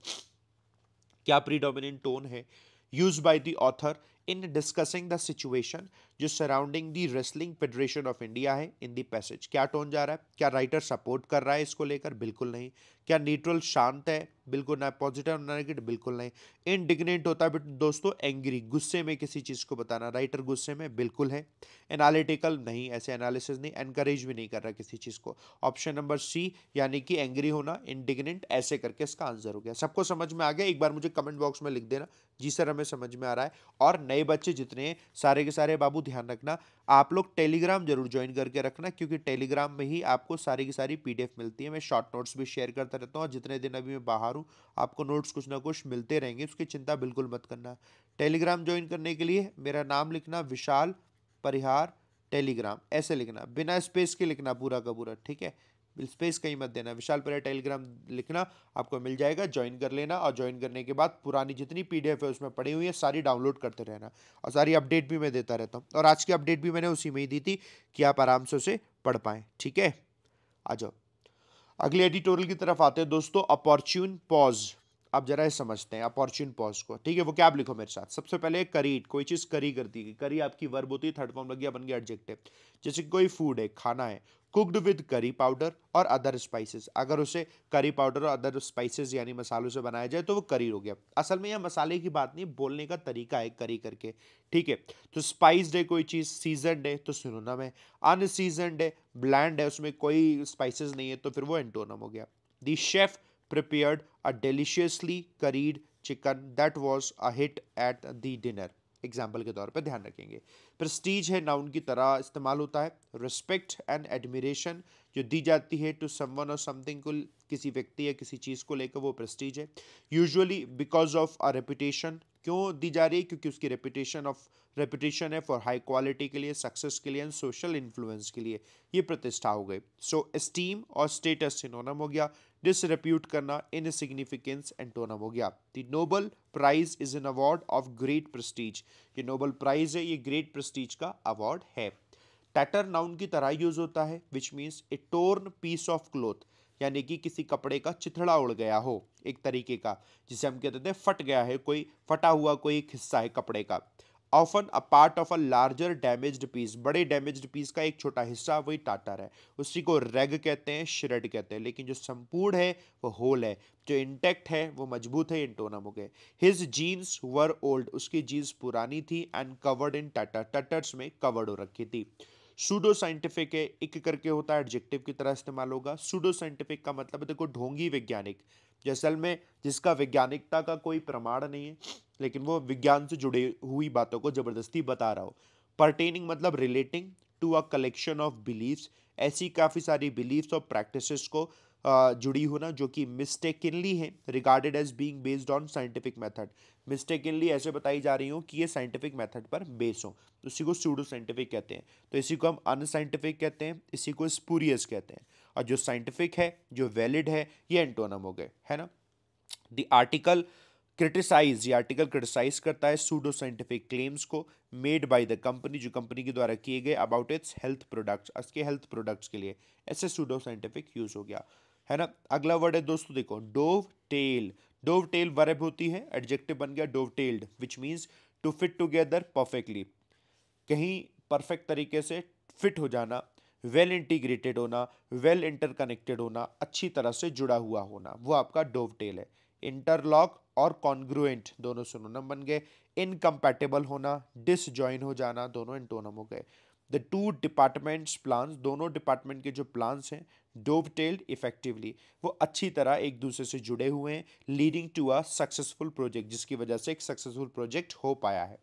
क्या प्रीडोमिनेंट टोन है use by the author in discussing the situation जो surrounding the wrestling federation of India है इन द पैसेज। क्या टोन जा रहा है, क्या राइटर सपोर्ट कर रहा है इसको लेकर, बिल्कुल नहीं। क्या न्यूट्रल शांत है, बिल्कुल ना, पॉजिटिव ना नेगेटिव, बिल्कुल नहीं। इनडिग्नेंट होता है बट दोस्तों एंग्री, गुस्से में किसी चीज को बताना, राइटर गुस्से में, बिल्कुल है। एनालिटिकल नहीं, ऐसे एनालिसिस नहीं, एनकरेज भी नहीं कर रहा किसी चीज को। ऑप्शन नंबर सी यानी कि एंग्री होना, इंडिग्नेंट, ऐसे करके इसका आंसर हो गया। सबको समझ में आ गया, एक बार मुझे कमेंट बॉक्स में लिख देना जी सर हमें समझ में आ रहा है। और नए बच्चे जितने सारे के सारे बाबू ध्यान रखना, आप लोग टेलीग्राम जरूर ज्वाइन करके रखना, क्योंकि टेलीग्राम में ही आपको सारी की सारी पीडीएफ मिलती है। मैं शॉर्ट नोट्स भी शेयर करता रहता हूँ और जितने दिन अभी मैं बाहर हूँ आपको नोट्स कुछ ना कुछ मिलते रहेंगे, उसकी चिंता बिल्कुल मत करना। टेलीग्राम ज्वाइन करने के लिए मेरा नाम लिखना विशाल परिहार टेलीग्राम, ऐसे लिखना, बिना स्पेस के लिखना पूरा का पूरा, ठीक है, स्पेस कहीं मत देना, विशाल परिहार टेलीग्राम लिखना, आपको मिल जाएगा, ज्वाइन कर लेना। और ज्वाइन करने के बाद पुरानी जितनी पीडीएफ है उसमें पड़ी हुई है सारी डाउनलोड करते रहना, और सारी अपडेट भी मैं देता रहता हूँ। और आज की अपडेट भी मैंने उसी में ही दी थी कि आप आराम से उसे पढ़ पाएँ, ठीक है। आ जाओ अगले एडिटोरियल की तरफ आते हैं दोस्तों, अपॉर्चुन पॉज। आप जरा ये समझते हैं अपॉर्चुन पॉज को, ठीक है। वो क्या, आप लिखो मेरे साथ। सबसे पहले करीड, कोई चीज करी करती है, करी आपकी वर्ब होती है, थर्ड फॉर्म लग गया, बन गया एडजेक्टिव। जैसे कोई फूड है, खाना है, कुक्ड विद करी पाउडर और अदर स्पाइसेस, अगर उसे करी पाउडर और अदर स्पाइसेस यानी मसालों से बनाया जाए तो वो करी हो गया। असल में यह मसाले की बात नहीं, बोलने का तरीका है करी करके, ठीक है। तो स्पाइस्ड है कोई चीज, सीजनड है तो सिनोनिम है, अनसीजनड है, ब्लैंड है, उसमें कोई स्पाइसेस नहीं है तो फिर वो एंटोनम हो गया। The chef prepared a deliciously curried chicken that was a hit at the dinner, example के तौर पे ध्यान रखेंगे। प्रेस्टीज है, नाउन की तरह इस्तेमाल होता है। रिस्पेक्ट एंड एडमिरेशन जो दी जाती है टू समवन और समथिंग को, किसी व्यक्ति या किसी चीज़ को लेकर, वो प्रेस्टीज है। Usually because of a reputation, क्यों दी जा रही है, क्योंकि उसकी रेपुटेशन है फॉर हाई क्वालिटी के लिए, सक्सेस के लिए एंड सोशल इन्फ्लुएंस के लिए, ये प्रतिष्ठा हो गई। सो एस्टीम और स्टेटस सिनोनिम हो गया, डिसरेप्यूट करना इनसिग्निफिकेंस एंटोनम हो गया। The Nobel prize is an award of great prestige, ये नोबल प्राइज है, ये ग्रेट प्रेस्टीज का अवार्ड है। टैटर नाउन की तरह यूज होता है, which means a torn piece of cloth, यानी कि किसी कपड़े का चिथड़ा उड़ गया हो, एक तरीके का, जिसे हम कहते थे फट गया है, कोई फटा हुआ कोई एक हिस्सा है कपड़े का। Often a part of a larger damaged piece, बड़े डैमेज्ड पीस का एक छोटा हिस्सा वही टाटर है, उसी को रेग कहते हैं, श्रेड कहते हैं। लेकिन जो संपूर्ण है वो होल है, जो इंटेक्ट है वो मजबूत है, एंटोनम हो गए। हिज जीन्स वर ओल्ड, उसकी जीन्स पुरानी थी, एंड कवर्ड इन टटर, टटर्स में कवर्ड हो रखी थी। सूडो साइंटिफिक है, एक करके होता है, एडजेक्टिव की तरह इस्तेमाल होगा। सूडो साइंटिफिक का मतलब है देखो ढोंगी वैज्ञानिक, असल में जिसका वैज्ञानिकता का कोई प्रमाण नहीं है, लेकिन वो विज्ञान से जुड़ी हुई बातों को जबरदस्ती बता रहा हो। पर्टेनिंग मतलब relating to a collection of beliefs, ऐसी काफी सारी बिलीव्स और प्रैक्टिसेस को जुड़ी होना जो कि मिस्टेकनली है regarded as being based on scientific method, mistakenly ऐसे बताई जा रही हो कि ये साइंटिफिक मेथड पर बेस हो, उसी को सूडो साइंटिफिक कहते हैं। तो इसी को हम अनसाइंटिफिक कहते हैं, इसी को स्पूरियस कहते हैं। और जो साइंटिफिक है, जो वैलिड है, ये एंटोनम हो गए, है ना। द आर्टिकल क्रिटिसाइज, ये आर्टिकल क्रिटिसाइज करता है सूडो साइंटिफिक क्लेम्स को मेड बाय द कंपनी, जो कंपनी के द्वारा किए गए अबाउट इट्स हेल्थ प्रोडक्ट्स, उसके हेल्थ प्रोडक्ट्स के लिए, ऐसे सूडो साइंटिफिक यूज हो गया, है ना। अगला वर्ड है दोस्तों देखो dovetail, dovetail verb होती है, एडजेक्टिव बन गया dovetailed, which means to fit together perfectly, कहीं परफेक्ट तरीके से फिट हो जाना, वेल इंटीग्रेटेड होना, वेल इंटरकनेक्टेड होना, अच्छी तरह से जुड़ा हुआ होना, वो आपका डोवटेल है। इंटरलॉक और कॉन्ग्रुएंट दोनों सिनोनिम बन गए। इनकम्पैटिबल होना, डिसजॉइन हो जाना, दोनों एंटोनिम हो गए। द टू डिपार्टमेंट्स प्लान्स, दोनों डिपार्टमेंट के जो प्लान्स हैं डोवटेल्ड इफेक्टिवली, वो अच्छी तरह एक दूसरे से जुड़े हुए हैं, leading to a successful project, जिसकी वजह से एक सक्सेसफुल प्रोजेक्ट हो पाया है।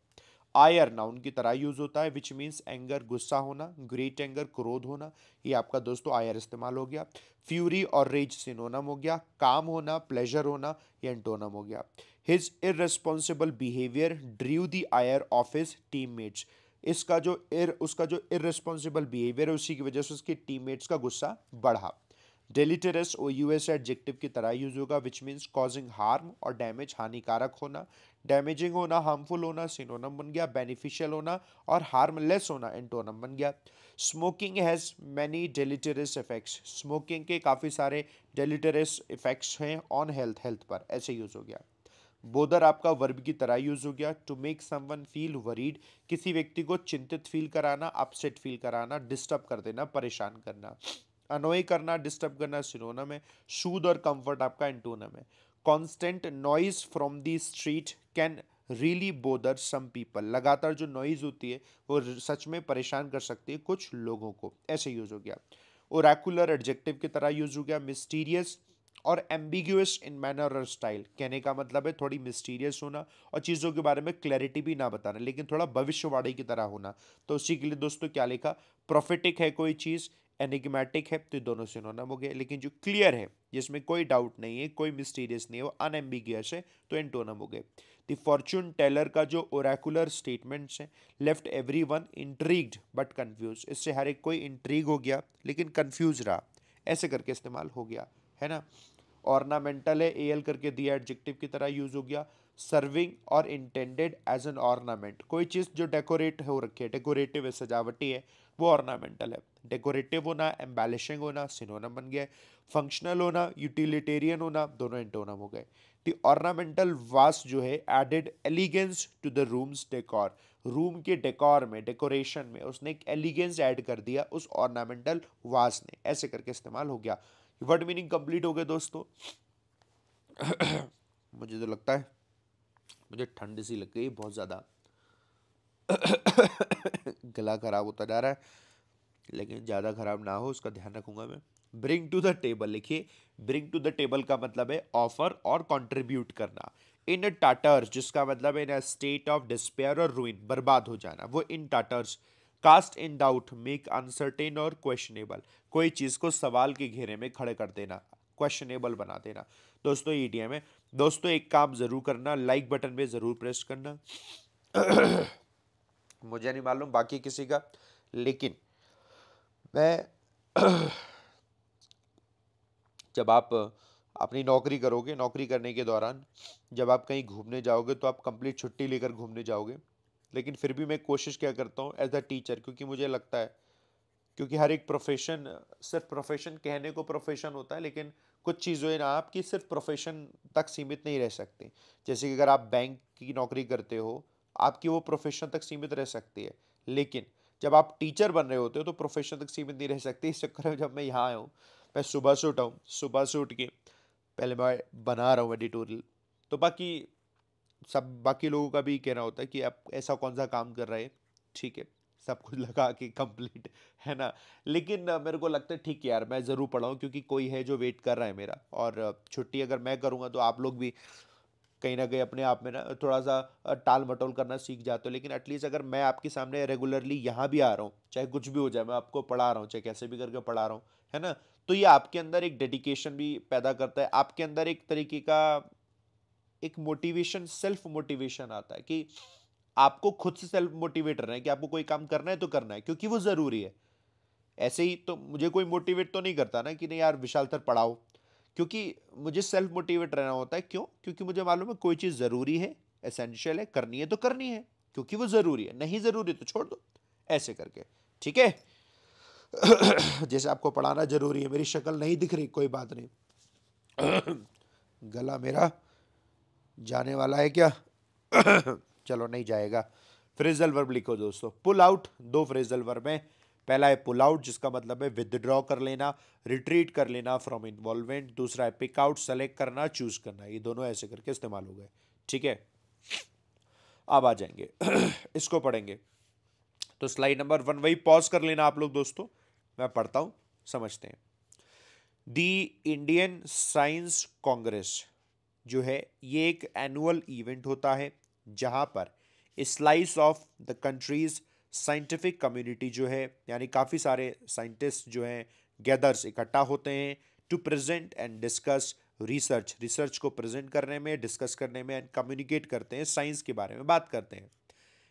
आयर नाउन की तरह यूज होता है, विच मीन्स एंगर गुस्सा होना, ग्रेट एंगर क्रोध होना, ये आपका दोस्तों आयर इस्तेमाल हो गया। फ्यूरी और रेज सिनोनम हो गया। काम होना, प्लेजर होना, ये एंटोनम हो गया। His irresponsible behaviour drew the ire of his teammates, इसका जो उसका जो इररेस्पॉन्सिबल बिहेवियर है उसी की वजह से उसके टीममेट्स का गुस्सा बढ़ा। डेलिटरस और यूएस एडजेक्टिव की तरह यूज होगा, विच मीन्स कॉजिंग हार्म और डैमेज, हानिकारक होना, डैमेजिंग होना, हार्मफुल होना, सिनोनम बन गया। बेनिफिशियल होना और हार्मलेस होना एंटोनम बन गया। Smoking has many deleterious effects, smoking के काफ़ी सारे डेलिटरस इफेक्ट्स हैं ऑन हेल्थ, हेल्थ पर, ऐसे यूज हो गया। बोदर आपका वर्ब की तरह यूज हो गया, to make someone feel worried, किसी व्यक्ति को चिंतित फील कराना, अपसेट फील कराना, डिस्टर्ब कर देना, परेशान करना। अनोय करना, डिस्टर्ब करना सिनोनिम है। सूद और कंफर्ट आपका एंटोनिम है। Constant noise from the street can really bother some people, लगातार जो नॉइज होती है वो सच में परेशान कर सकती है कुछ लोगों को, ऐसे यूज हो गया। ओरेकुलर एडजेक्टिव की तरह यूज हो गया। मिस्टीरियस और एम्बिग्यूअस इन मैनर और स्टाइल, कहने का मतलब है थोड़ी मिस्टीरियस होना और चीज़ों के बारे में क्लैरिटी भी ना बताना, लेकिन थोड़ा भविष्यवाणी की तरह होना। तो उसी के लिए दोस्तों क्या लिखा, प्रोफेटिक है कोई चीज़, एनिग्मेटिक है, तो ये दोनों सिनोनिम हो गए। लेकिन जो क्लियर है, जिसमें कोई डाउट नहीं है, कोई मिस्टीरियस नहीं है, वो अनएम्बिगियस है, तो एंटोनिम हो गए। द फॉर्चून टेलर का जो ओरेकुलर स्टेटमेंट्स हैं, left everyone intrigued but confuse, इससे हर एक कोई इंट्रीग हो गया लेकिन कंफ्यूज रहा, ऐसे करके इस्तेमाल हो गया, है ना। ऑर्नामेंटल है, एल करके दिया, एडजेक्टिव की तरह यूज हो गया। सर्विंग और इंटेंडेड एज एन ऑर्नामेंट, कोई चीज़ जो डेकोरेट हो रखी है, डेकोरेटिव है, सजावटी है, वो ऑर्नामेंटल है। डेकोरेटिव होना, एम्बेलिशिंग होना, सिनोनिम बन गया। फंक्शनल होना, यूटिलिटेरियन होना, दोनों एंटोनिम हो गए। द ऑर्नामेंटल वास जो है added elegance to the room's decor, room के डेकोर में, डेकोरेशन में उसने एक एलिगेंस ऐड कर दिया उस ऑर्नामेंटल वास ने, ऐसे करके इस्तेमाल हो गया। वर्ड मीनिंग कंप्लीट हो गए दोस्तों। मुझे तो लगता है मुझे ठंड सी लग गई बहुत ज़्यादा। गला खराब होता जा रहा है, लेकिन ज़्यादा खराब ना हो उसका ध्यान रखूंगा मैं। ब्रिंग टू द टेबल, लिखिए ब्रिंग टू द टेबल का मतलब है ऑफर और कंट्रीब्यूट करना। इन टाटर्स, जिसका मतलब है in a state of despair और रूइन, बर्बाद हो जाना, वो in tatters. Cast in doubt, make uncertain और क्वेश्चनेबल, कोई चीज़ को सवाल के घेरे में खड़े कर देना, क्वेश्चनेबल बना देना। दोस्तों ईडीएम है। दोस्तों एक काम ज़रूर करना, लाइक बटन पे ज़रूर प्रेस करना। मुझे नहीं मालूम बाकी किसी का, लेकिन मैं जब आप अपनी नौकरी करोगे, नौकरी करने के दौरान जब आप कहीं घूमने जाओगे तो आप कंप्लीट छुट्टी लेकर घूमने जाओगे, लेकिन फिर भी मैं कोशिश क्या करता हूँ एज अ टीचर, क्योंकि मुझे लगता है, क्योंकि हर एक प्रोफेशन, सिर्फ प्रोफेशन कहने को प्रोफेशन होता है, लेकिन कुछ चीज़ें ना आपकी सिर्फ प्रोफेशन तक सीमित नहीं रह सकती। जैसे कि अगर आप बैंक की नौकरी करते हो, आपकी वो प्रोफेशन तक सीमित रह सकती है, लेकिन जब आप टीचर बन रहे होते हो तो प्रोफेशन तक सीमित नहीं रह सकती। इस चक्कर में जब मैं यहाँ आया हूँ, मैं सुबह से उठा हूँ, सुबह से उठ के पहले मैं बना रहा हूँ एडिटोरियल, तो बाकी सब बाकी लोगों का भी कहना होता है कि आप ऐसा कौन सा काम कर रहे हैं, ठीक है, सब कुछ लगा के कंप्लीट, है ना। लेकिन मेरे को लगता है ठीक है यार, मैं ज़रूर पढ़ाऊँ क्योंकि कोई है जो वेट कर रहा है मेरा, और छुट्टी अगर मैं करूँगा तो आप लोग भी कहीं ना कहीं अपने आप में ना थोड़ा सा टाल मटोल करना सीख जाते हो। लेकिन एटलीस्ट अगर मैं आपके सामने रेगुलरली यहाँ भी आ रहा हूँ, चाहे कुछ भी हो जाए, मैं आपको पढ़ा रहा हूँ, चाहे कैसे भी करके पढ़ा रहा हूँ, है ना, तो ये आपके अंदर एक डेडिकेशन भी पैदा करता है, आपके अंदर एक तरीके का एक मोटिवेशन, सेल्फ मोटिवेशन आता है कि आपको खुद से सेल्फ मोटिवेट रहना है कि आपको कोई काम करना है तो करना है क्योंकि वो ज़रूरी है। ऐसे ही तो मुझे कोई मोटिवेट तो नहीं करता ना कि नहीं यार विशाल सर पढ़ाओ, क्योंकि मुझे सेल्फ मोटिवेट रहना होता है। क्यों? क्योंकि मुझे मालूम है कोई चीज़ ज़रूरी है, एसेंशियल है, करनी है तो करनी है क्योंकि वो ज़रूरी है, नहीं ज़रूरी तो छोड़ दो, ऐसे करके। ठीक है। जैसे आपको पढ़ाना ज़रूरी है, मेरी शक्ल नहीं दिख रही, कोई बात नहीं। गला मेरा जाने वाला है क्या? चलो नहीं जाएगा। फ्रेजल वर्ब लिखो दोस्तों। पुल आउट, दो फ्रेजल वर्ब हैं। पहला है पुल आउट जिसका मतलब है विदड्रॉ कर लेना, रिट्रीट कर लेना फ्रॉम इन्वॉल्वमेंट। दूसरा है पिक आउट, सेलेक्ट करना, चूज करना। ये दोनों ऐसे करके इस्तेमाल हो गए। ठीक है, अब आ जाएंगे इसको पढ़ेंगे। तो स्लाइड नंबर 1 वही पॉज कर लेना आप लोग दोस्तों, मैं पढ़ता हूं, समझते हैं। दी इंडियन साइंस कांग्रेस जो है ये एक एनुअल इवेंट होता है जहां पर slice of the countries scientific community जो है यानी काफ़ी सारे साइंटिस्ट जो हैं गैदर्स इकट्ठा होते हैं to present and discuss research, research को प्रेजेंट करने में, डिस्कस करने में एंड कम्युनिकेट करते हैं, साइंस के बारे में बात करते हैं।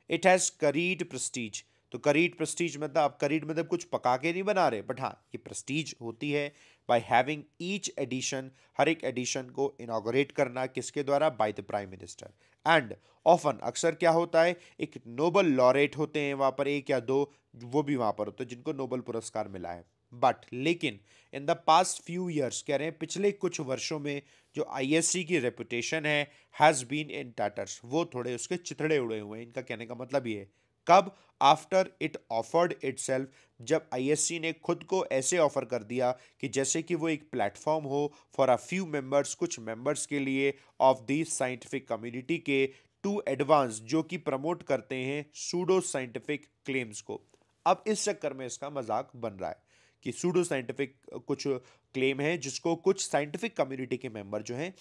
इट हैज़ करीड प्रेस्टीज, तो करीड प्रेस्टीज मतलब आप करीड मतलब कुछ पका के नहीं बना रहे, बट हाँ ये प्रेस्टीज होती है बाय हैविंग ईच एडिशन, हर एक एडिशन को इनॉग्रेट करना किसके द्वारा? By the prime minister. And often, अक्सर क्या होता है, एक नोबल लॉरेट होते हैं वहाँ पर, एक या दो, वो भी वहाँ पर होते हैं जिनको नोबल पुरस्कार मिला है। बट लेकिन in the past few years, कह रहे हैं पिछले कुछ वर्षों में जो आईएससी की रेपुटेशन है हैज़ बीन इन टाटर्स, वो थोड़े उसके चिथड़े उड़े हुए हैं। इनका कहने का मतलब ये है, कब? आफ्टर इट ऑफर्ड इटसेल्फ, जब आईएससी ने खुद को ऐसे ऑफर कर दिया कि जैसे कि वो एक प्लेटफॉर्म हो फॉर अ फ्यू मेंबर्स, कुछ मेंबर्स के लिए ऑफ दी साइंटिफिक कम्युनिटी के, टू एडवांस, जो कि प्रमोट करते हैं सूडो साइंटिफिक क्लेम्स को। अब इस चक्कर में इसका मजाक बन रहा है कि सूडो साइंटिफिक कुछ क्लेम है जिसको कुछ साइंटिफिक कम्युनिटी के मेंबर जो हैं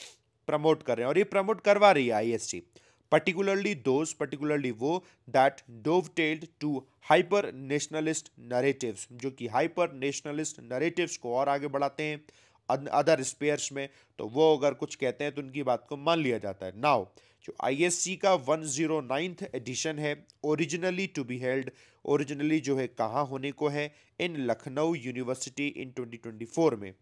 प्रमोट कर रहे हैं, और ये प्रमोट करवा रही है आईएससी, particularly वो that dovetailed to hyper nationalist narratives, जो कि हाइपर नेशनलिस्ट नरेटिव्स को और आगे बढ़ाते हैं अदर स्पेयर्स में, तो वो अगर कुछ कहते हैं तो उनकी बात को मान लिया जाता है। नाउ जो आईएससी का 109th एडिशन है, originally to be held, originally जो है कहाँ होने को है, इन लखनऊ यूनिवर्सिटी इन 2024 में,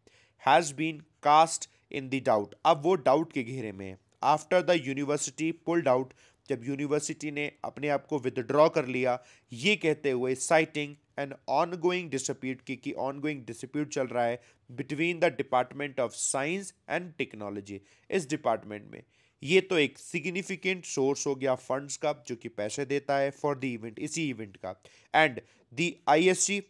has been cast in the doubt, अब वो डाउट के घेरे में है। After the university pulled out, जब यूनिवर्सिटी ने अपने आप को विदड्रॉ कर लिया, ये कहते हुए साइटिंग एन ऑनगोइंग डिस्प्यूट की ऑनगोइंग डिस्प्यूट चल रहा है between the department of science and technology, इस डिपार्टमेंट में। ये तो एक सिग्निफिकेंट सोर्स हो गया फंड्स का जो कि पैसे देता है फॉर द इवेंट, इसी इवेंट का। एंड द आईएससी,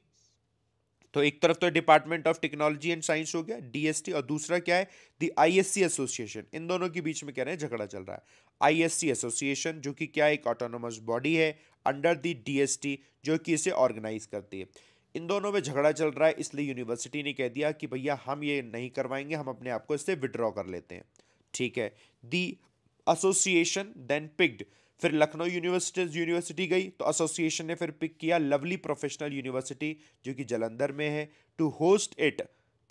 तो एक तरफ तो department of technology and science हो गया डीएसटी, और दूसरा क्या है, द आईएससी एसोसिएशन। इन दोनों के बीच में कह रहे हैं झगड़ा चल रहा है। आईएससी एसोसिएशन जो कि क्या, एक ऑटोनोमस बॉडी है अंडर द डीएसटी जो कि इसे ऑर्गेनाइज करती है। इन दोनों में झगड़ा चल रहा है, इसलिए यूनिवर्सिटी ने कह दिया कि भैया हम ये नहीं करवाएंगे, हम अपने आप को इससे विड्रॉ कर लेते हैं। ठीक है, दी एसोसिएशन देन पिक्ड, फिर लखनऊ यूनिवर्सिटी गई तो एसोसिएशन ने फिर पिक किया लवली प्रोफेशनल यूनिवर्सिटी जो कि जलंधर में है टू होस्ट इट,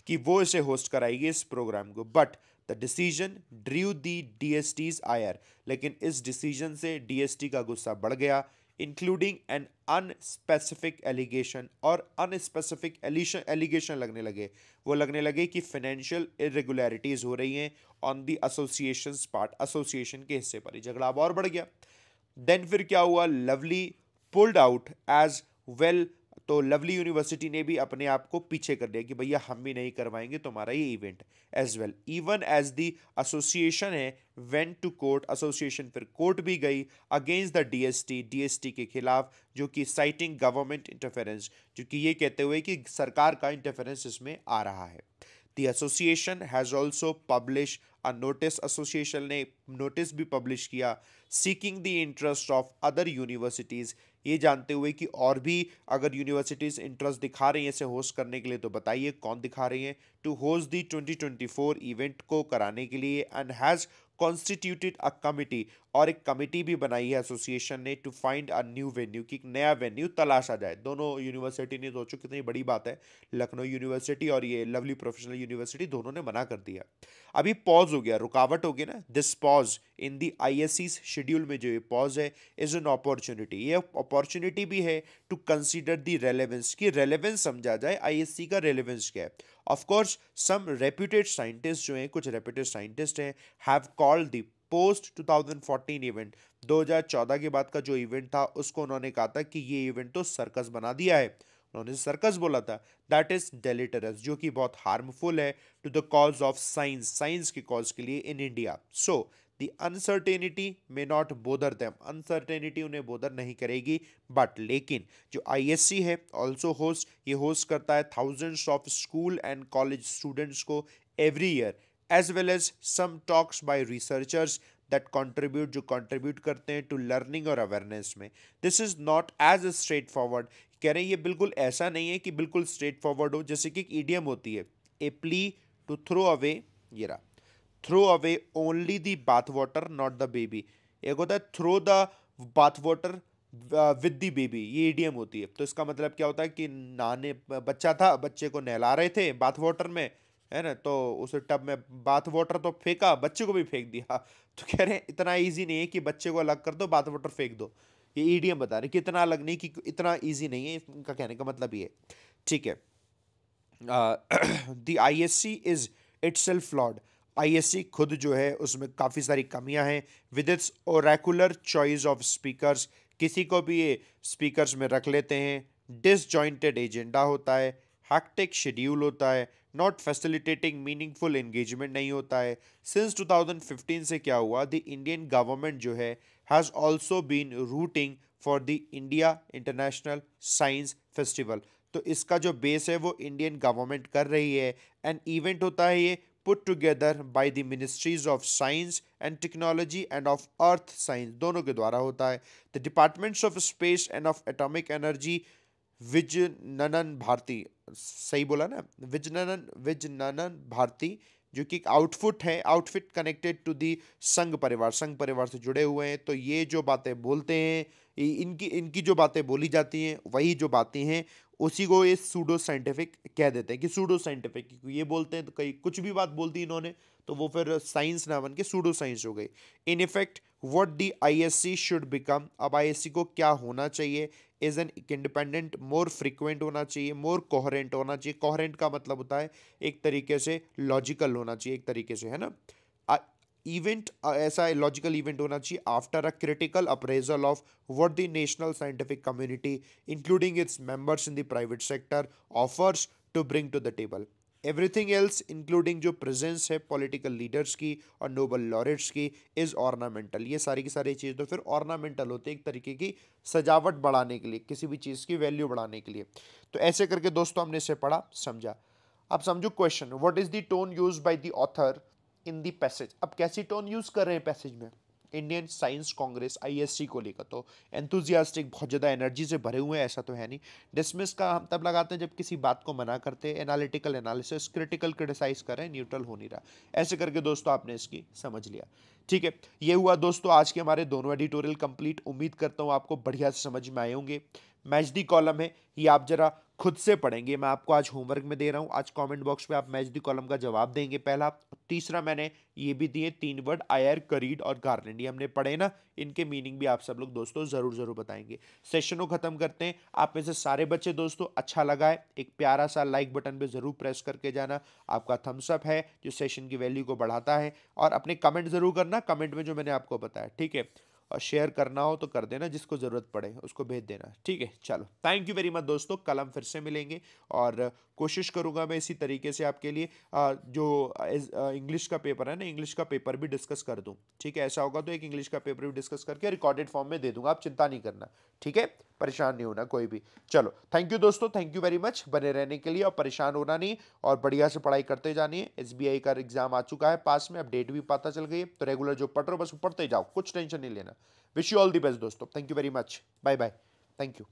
कि वो इसे होस्ट कराएगी इस प्रोग्राम को। बट द डिसीजन ड्रू दी डीएसटीज आयर, लेकिन इस डिसीजन से डीएसटी का गुस्सा बढ़ गया, इंक्लूडिंग एन अनस्पेसिफिक एलिगेशन, और अनस्पेसिफिक एलिगेशन लगने लगे, वो लगने लगे कि फाइनेंशियल इरेगुलरिटीज हो रही हैं on the association part, association के हिस्से पर ही झगड़ा अब और बढ़ गया। देन फिर क्या हुआ, Lovely pulled out as well, तो लवली यूनिवर्सिटी ने भी अपने आप को पीछे कर दिया कि भैया हम भी नहीं करवाएंगे तुम्हारा ये event as well, even as the association है वेंट टू कोर्ट, एसोसिएशन फिर कोर्ट भी गई अगेंस्ट द डीएसटी के खिलाफ, जो कि साइटिंग गवर्नमेंट इंटरफेरेंस, जो कि ये कहते हुए कि सरकार का इंटरफेरेंस इसमें आ रहा है। The association has also published a notice, association ने नोटिस भी पब्लिश किया seeking the interest of other universities, ये जानते हुए कि और भी अगर यूनिवर्सिटीज़ इंटरेस्ट दिखा रही हैं इसे होस्ट करने के लिए तो बताइए कौन दिखा रही हैं, टू होस्ट दी 2024 इवेंट को कराने के लिए, and has constituted a committee, और एक कमिटी भी बनाई है एसोसिएशन ने to find a new venue, कि नया वेन्यू तलाशा जाए। दोनों यूनिवर्सिटी ने, सोचो कितनी बड़ी बात है, लखनऊ यूनिवर्सिटी और ये लवली प्रोफेशनल यूनिवर्सिटी दोनों ने मना कर दिया। अभी पॉज हो गया, रुकावट हो गई ना, this pause in the ISC schedule में जो ये पॉज है इज एन अपॉर्चुनिटी, ये अपॉर्चुनिटी भी है टू कंसीडर दी रेलेवेंस, की रेलेवेंस समझा जाए आईएससी का रेलेवेंस क्या है। Of course some reputed scientist जो हैं, कुछ रेप्यूटेड साइंटिस्ट हैं, have called the post 2014 event, 2014 के बाद का जो इवेंट था उसको उन्होंने कहा था कि ये इवेंट तो सर्कस बना दिया है, उन्होंने सर्कस बोला था, दैट इज डेलेटरस, जो कि बहुत हार्मफुल है to the cause of science, science के कॉज के लिए in India. So the uncertainty may not bother them, uncertainty उन्हें बोदर नहीं करेगी, बट लेकिन जो आईएससी है ऑल्सो होस्ट, ये होस्ट करता है thousands of school and college students को every year, as well as some talks by researchers that contribute, जो कंट्रीब्यूट करते हैं टू लर्निंग और अवेयरनेस में। This is not as straightforward, कह रहे हैं ये बिल्कुल ऐसा नहीं है कि बिल्कुल स्ट्रेट फॉरवर्ड हो, जैसे कि एक ईडियम होती है, a plea to throw away, ये रहा, throw away only the bath water not the baby, एक होता है throw the bath water with the baby, ये ईडियम होती है। तो इसका मतलब क्या होता है कि नाने बच्चा था, बच्चे को नहला रहे थे बाथ वाटर में, है ना, तो उस टब में बाथ वाटर तो फेंका, बच्चे को भी फेंक दिया। तो कह रहे हैं इतना इजी नहीं है कि बच्चे को अलग कर दो बाथ वाटर फेंक दो, ये ईडीएम बता रहे कि इतना अलग नहीं, कि इतना इजी नहीं है, इनका कहने का मतलब ये, ठीक है। The ISC is itself flawed, ISC खुद जो है उसमें काफ़ी सारी कमियां हैं, with its oracular choice of speakers, किसी को भी ये स्पीकर्स में रख लेते हैं, डिसजॉइंटेड एजेंडा होता है, हैक्टिक शेड्यूल होता है, नॉट फैसिलिटेटिंग मीनिंगफुल एंगेजमेंट नहीं होता है। सिंस 2015 से क्या हुआ, द इंडियन गवर्नमेंट जो है has also been rooting for the India International Science Festival, तो इसका जो बेस है वो इंडियन गवर्नमेंट कर रही है, एंड इवेंट होता है ये put together by the ministries of science and technology and of earth science, दोनों के द्वारा होता है, the departments of space and of atomic energy, Vigyan Bharati, सही बोला ना, विजननन भारती, जो कि एक आउटफिट है, आउटफिट कनेक्टेड टू दी संघ परिवार से जुड़े हुए हैं। तो ये जो बातें बोलते हैं, इनकी इनकी जो बातें बोली जाती हैं वही जो बातें हैं उसी को ये सूडो साइंटिफिक कह देते हैं, कि सूडो साइंटिफिक, ये बोलते हैं तो कहीं कुछ भी बात बोल दी इन्होंने तो वो फिर साइंस ना बन के सूडो साइंस हो गई। In effect what the ISC should become, अब आईएससी को क्या होना चाहिए, is an independent, more frequent होना चाहिए, मोर कोहरेंट होना चाहिए, कोहरेंट का मतलब होता है एक तरीके से लॉजिकल होना चाहिए, एक तरीके से, है ना, इवेंट ऐसा लॉजिकल इवेंट होना चाहिए after a critical appraisal of what the national scientific community including its members in the private sector offers to bring to the table, everything else including जो प्रेजेंस है पॉलिटिकल लीडर्स की और नोबल लॉरेट्स की इज ऑर्नामेंटल, ये सारी की सारी चीज़ तो फिर ऑर्नामेंटल होते हैं, एक तरीके की सजावट बढ़ाने के लिए, किसी भी चीज़ की वैल्यू बढ़ाने के लिए। तो ऐसे करके दोस्तों हमने इसे पढ़ा समझा। अब समझो question, what is the tone use by the author in the passage, अब कैसी टोन यूज कर रहे हैं पैसेज में, इंडियन साइंस कांग्रेस आईएससी को लेकर तो एंथुजियास्टिक, बहुत ज़्यादा एनर्जी से भरे हुए हैं ऐसा तो है नहीं, डिसमिस का हम तब लगाते हैं जब किसी बात को मना करते हैं, एनालिटिकल एनालिसिस, क्रिटिकल क्रिटिसाइज करें, न्यूट्रल हो नहीं रहा, ऐसे करके दोस्तों आपने इसकी समझ लिया। ठीक है, ये हुआ दोस्तों आज के हमारे दोनों एडिटोरियल कंप्लीट, उम्मीद करता हूँ आपको बढ़िया से समझ में आए होंगे। मैच दी कॉलम है ये आप जरा खुद से पढ़ेंगे, मैं आपको आज होमवर्क में दे रहा हूँ, आज कमेंट बॉक्स में आप मैच दी कॉलम का जवाब देंगे पहला, तीसरा मैंने ये भी दिए 3 वर्ड आयर, करीड और गार्लैंड, ये हमने पढ़े ना, इनके मीनिंग भी आप सब लोग दोस्तों जरूर जरूर बताएंगे। सेशन को खत्म करते हैं, आप में से सारे बच्चे दोस्तों अच्छा लगा है एक प्यारा सा लाइक बटन पे जरूर प्रेस करके जाना, आपका थम्स अप है जो सेशन की वैल्यू को बढ़ाता है, और अपने कमेंट जरूर करना कमेंट में जो मैंने आपको बताया, ठीक है। शेयर करना हो तो कर देना, जिसको ज़रूरत पड़े उसको भेज देना, ठीक है। चलो, थैंक यू वेरी मच दोस्तों, कल हम फिर से मिलेंगे और कोशिश करूँगा मैं इसी तरीके से आपके लिए जो इंग्लिश का पेपर है ना, इंग्लिश का पेपर भी डिस्कस कर दूँ, ठीक है। ऐसा होगा तो एक इंग्लिश का पेपर भी डिस्कस करके रिकॉर्डेड फॉर्म में दे दूंगा, आप चिंता नहीं करना, ठीक है। परेशान नहीं होना कोई भी। चलो, थैंक यू दोस्तों, थैंक यू वेरी मच बने रहने के लिए, और परेशान होना नहीं, और बढ़िया से पढ़ाई करते जानी है। एसबीआई का एग्जाम आ चुका है पास में, अब डेट भी पता चल गई है, तो रेगुलर जो पढ़ रहे हो बस पढ़ते जाओ, कुछ टेंशन नहीं लेना। Wish you all the best दोस्तों, thank you very much, bye bye, thank you.